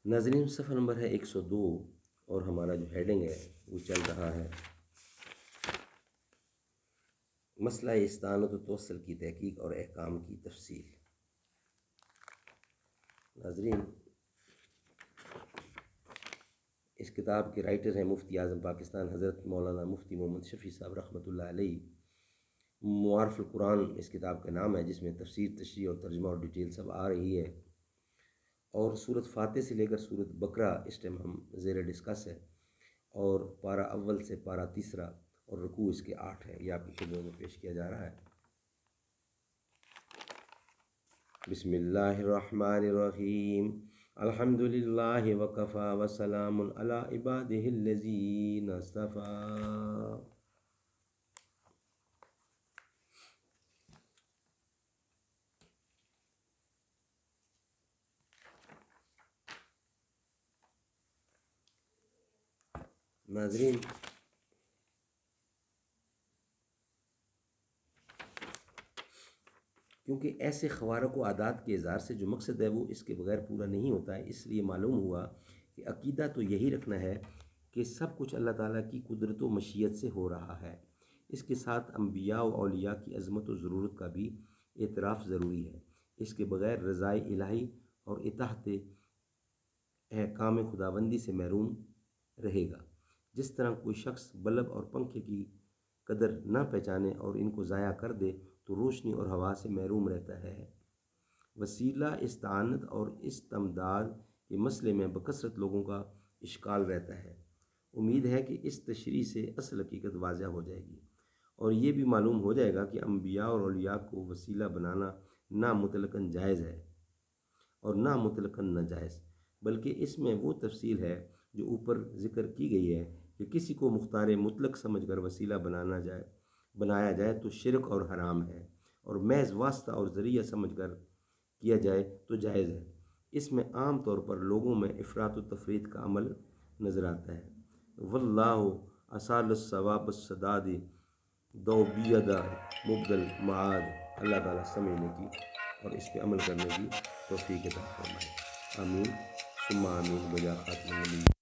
ناظرین، صفحہ نمبر ہے 102 اور ہمارا جو ہیڈنگ ہے وہ چل رہا ہے مسئلہ استعانت و توسل کی تحقیق اور احکام کی تفصیل۔ ناظرین، اس کتاب کے رائٹر ہیں مفتی اعظم پاکستان حضرت مولانا مفتی محمد شفیع صاحب رحمۃ اللہ علیہ۔ معارف القرآن اس کتاب کا نام ہے، جس میں تفسیر، تشریح اور ترجمہ اور ڈیٹیل سب آ رہی ہے، اور سورۃ فاتح سے لے کر سورۃ بقرہ اس ٹائم ہم زیر ڈسکس ہے، اور پارہ اول سے پارہ تیسرا اور رکوع اس کے 8 ہے، یہ آپ کی خدمت میں پیش کیا جا رہا ہے۔ بسم اللہ الرحمن الرحیم، الحمد للہ وکفی وسلام علی عبادہ الذین اصطفی۔ ناظرین، کیونکہ ایسے خوارق و عادات کے اظہار سے جو مقصد ہے وہ اس کے بغیر پورا نہیں ہوتا ہے، اس لیے معلوم ہوا کہ عقیدہ تو یہی رکھنا ہے کہ سب کچھ اللہ تعالیٰ کی قدرت و مشیت سے ہو رہا ہے۔ اس کے ساتھ انبیاء و اولیاء کی عظمت و ضرورت کا بھی اعتراف ضروری ہے۔ اس کے بغیر رضائے الہی اور اطاعت احکام خداوندی سے محروم رہے گا۔ جس طرح کوئی شخص بلب اور پنکھے کی قدر نہ پہچانے اور ان کو ضائع کر دے تو روشنی اور ہوا سے محروم رہتا ہے۔ وسیلہ استعانت اور استمداد کے مسئلے میں بکثرت لوگوں کا اشکال رہتا ہے۔ امید ہے کہ اس تشریح سے اصل حقیقت واضح ہو جائے گی، اور یہ بھی معلوم ہو جائے گا کہ انبیاء اور اولیاء کو وسیلہ بنانا نہ مطلقاً جائز ہے اور نہ مطلقاً ناجائز، بلکہ اس میں وہ تفصیل ہے جو اوپر ذکر کی گئی ہے کہ کسی کو مختار مطلق سمجھ کر وسیلہ بنایا جائے تو شرک اور حرام ہے، اور محض واسطہ اور ذریعہ سمجھ کر کیا جائے تو جائز ہے۔ اس میں عام طور پر لوگوں میں افراط و تفریط کا عمل نظر آتا ہے۔ واللہ اصال الصواب السداد دو بیدہ مبدل معاد۔ اللہ تعالیٰ سمجھنے کی اور اس پہ عمل کرنے کی توفیق عطا فرمائے۔ آمین ثم آمین بجا خاتم النبی۔